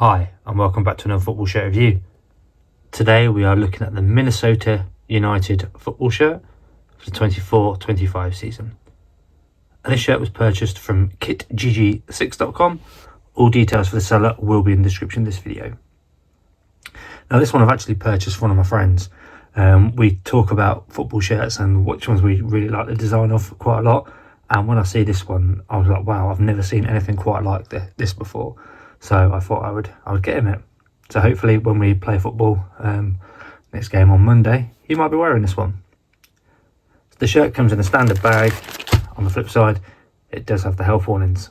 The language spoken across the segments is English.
Hi and welcome back to another football shirt review. Today we are looking at the Minnesota United football shirt for the 24-25 season. And this shirt was purchased from dhgate.com. All details for the seller will be in the description of this video. Now this one I've actually purchased for one of my friends. We talk about football shirts and which ones we really like the design of quite a lot. And when I see this one, I was like, wow, I've never seen anything quite like this before. So I thought I would get him it. So hopefully when we play football next game on Monday, he might be wearing this one. The shirt comes in a standard bag. On the flip side, it does have the health warnings.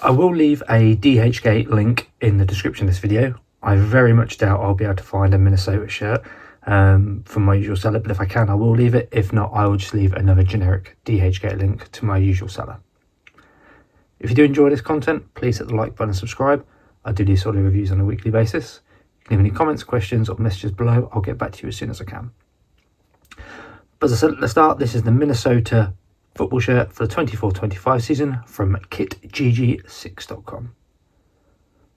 I will leave a dhgate link in the description of this video. I very much doubt I'll be able to find a Minnesota shirt from my usual seller, but if I can, I will leave it. If not, I will just leave another generic dhgate link to my usual seller. If you do enjoy this content, please hit the like button and subscribe. I do these sort of reviews on a weekly basis. You can leave any comments, questions or messages below. I'll get back to you as soon as I can. But as I said at the start, this is the Minnesota football shirt for the 24-25 season from dhgate.com.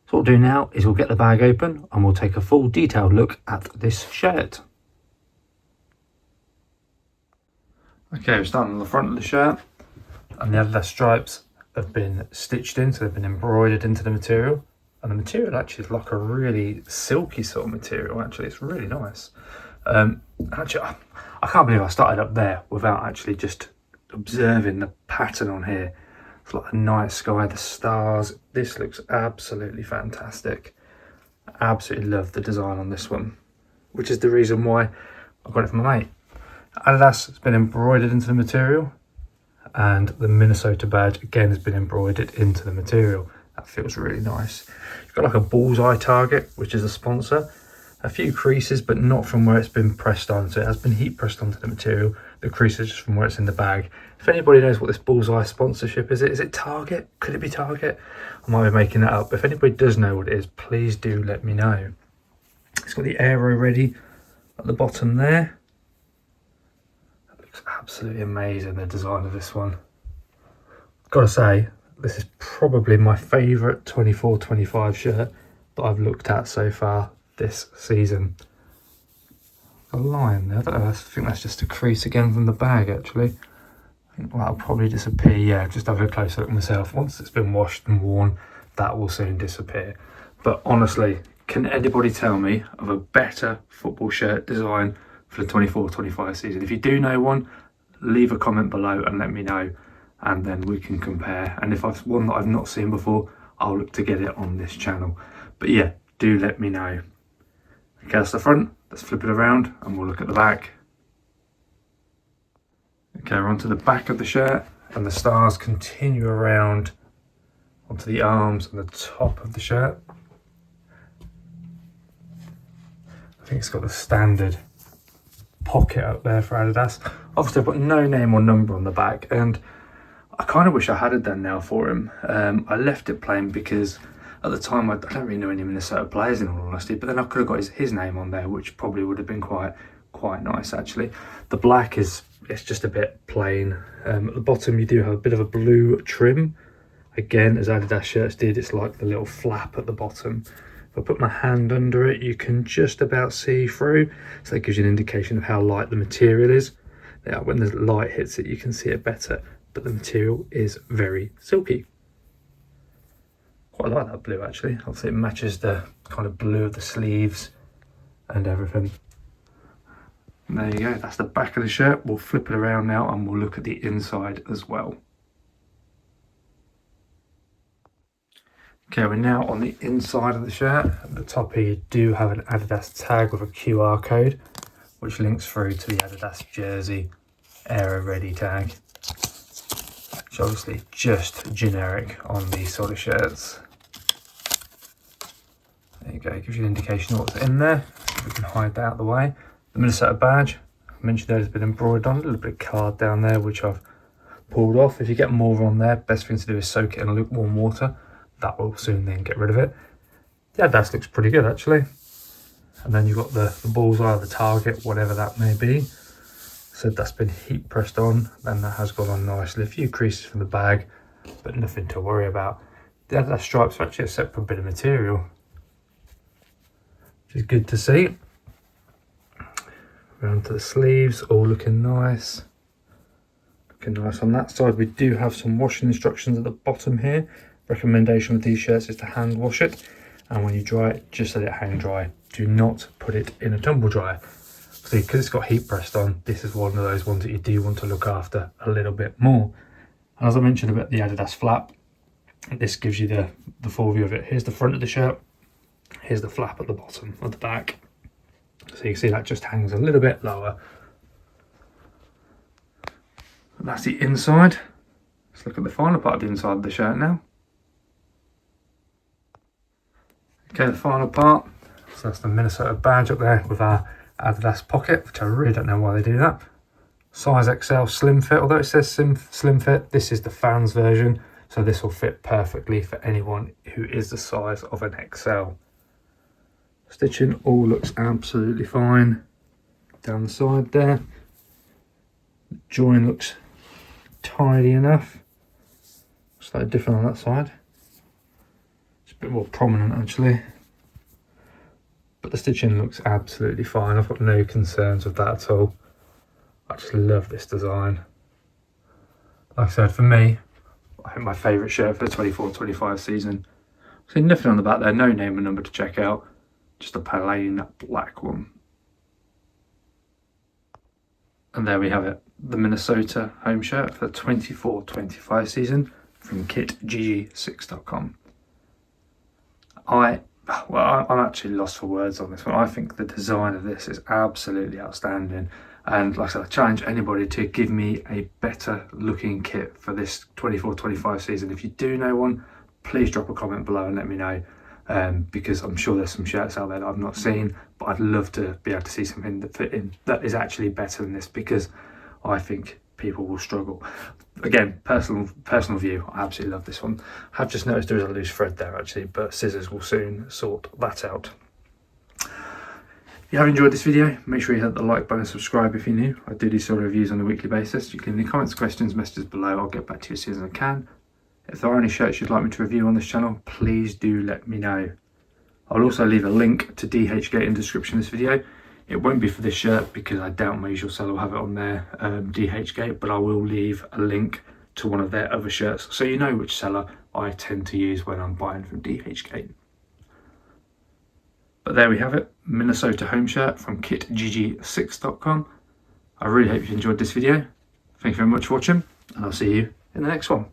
So what we'll do now is we'll get the bag open and we'll take a full detailed look at this shirt. Okay, we're starting on the front of the shirt, and the Adidas stripes have been stitched in, so they've been embroidered into the material, and the material actually is like a really silky sort of material. Actually, it's really nice. Actually, I can't believe I started up there without actually just observing the pattern on here. It's like the night sky, the stars. This looks absolutely fantastic. I absolutely love the design on this one, which is the reason why I got it from my mate. Adidas has been embroidered into the material, and the Minnesota badge again has been embroidered into the material. That feels really nice. You've got like a bullseye target, which is a sponsor. A few creases, but not from where it's been pressed on. So it has been heat pressed onto the material. The creases just from where it's in the bag. If anybody knows what this bullseye sponsorship is it Target? Could it be Target? I might be making that up. If anybody does know what it is, please do let me know. It's got the aero ready at the bottom there. Absolutely amazing, the design of this one. Gotta say, this is probably my favourite 24-25 shirt that I've looked at so far this season. A line there, I don't know, I think that's just a crease again from the bag actually. I think that'll probably disappear. Yeah, just have a closer look myself. Once it's been washed and worn, that will soon disappear. But honestly, can anybody tell me of a better football shirt design for the 24-25 season? If you do know one, leave a comment below and let me know, and then we can compare. And if I've one that I've not seen before, I'll look to get it on this channel. But yeah, do let me know. Okay, that's the front. Let's flip it around and we'll look at the back. Okay, we're onto the back of the shirt, and the stars continue around onto the arms and the top of the shirt. I think it's got the standard pocket up there for Adidas. Obviously I've got no name or number on the back, and I kind of wish I had it done now for him. I left it plain because at the time I don't really know any Minnesota players in all honesty, but then I could have got his name on there, which probably would have been quite nice actually. The black it's just a bit plain. At the bottom you do have a bit of a blue trim, again as Adidas shirts did. It's like the little flap at the bottom. If I put my hand under it, you can just about see through, so that gives you an indication of how light the material is. Now when the light hits it you can see it better, but the material is very silky. Quite like that blue actually. Obviously it matches the kind of blue of the sleeves and everything. And there you go, that's the back of the shirt. We'll flip it around now and we'll look at the inside as well. Okay, we're now on the inside of the shirt. At the top here you do have an Adidas tag with a QR code, which links through to the Adidas jersey aero ready tag, which obviously just generic on these sort of shirts. There you go, it gives you an indication of what's in there. We can hide that out of the way. The Minnesota badge, I mentioned there, has been embroidered on, a little bit of card down there which I've pulled off. If you get more on there, best thing to do is soak it in lukewarm water. That will soon then get rid of it. Yeah, that looks pretty good actually. And then you've got the bullseye, the target, whatever that may be. So that's been heat pressed on, and that has gone on nicely. A few creases from the bag, but nothing to worry about. the Adidas stripes are actually a separate bit of material, which is good to see. Around to the sleeves, all looking nice. Looking nice on that side. We do have some washing instructions at the bottom here. Recommendation with these shirts is to hand wash it, and when you dry it, just let it hang dry. Do not put it in a tumble dryer. See, because it's got heat pressed on, this is one of those ones that you do want to look after a little bit more. And as I mentioned about the Adidas flap, this gives you the full view of it. Here's the front of the shirt, here's the flap at the bottom of the back. So you can see that just hangs a little bit lower. And that's the inside. Let's look at the final part of the inside of the shirt now. Okay, the final part. So that's the Minnesota badge up there with our Adidas pocket, which I really don't know why they do that. Size XL slim fit, although it says slim fit, this is the fans version, so this will fit perfectly for anyone who is the size of an XL. Stitching all looks absolutely fine down the side there. The join looks tidy enough. Slightly different on that side. It's a bit more prominent actually. But the stitching looks absolutely fine. I've got no concerns with that at all. I just love this design. Like I said, for me, I think my favourite shirt for the 24-25 season. See nothing on the back there, no name and number to check out. Just a plain black one. And there we have it. The Minnesota home shirt for the 24-25 season from dhgate.com. I'm actually lost for words on this one. I think the design of this is absolutely outstanding. And like I said, I challenge anybody to give me a better looking kit for this 24-25 season. If you do know one, please drop a comment below and let me know. Because I'm sure there's some shirts out there that I've not seen, but I'd love to be able to see something that fit in that is actually better than this, because I think people will struggle. Again, personal view, I absolutely love this one. I have just noticed there is a loose thread there actually, but scissors will soon sort that out. If you have enjoyed this video, make sure you hit the like button and subscribe if you're new. I do these sort of reviews on a weekly basis. You can leave any comments, questions, messages below. I'll get back to you as soon as I can. If there are any shirts you'd like me to review on this channel, please do let me know. I'll also leave a link to dhgate in the description of this video. It won't be for this shirt because I doubt my usual seller will have it on their dhgate, but I will leave a link to one of their other shirts so you know which seller I tend to use when I'm buying from dhgate. But there we have it, Minnesota home shirt from dhgate.com. I really hope you enjoyed this video. Thank you very much for watching, and I'll see you in the next one.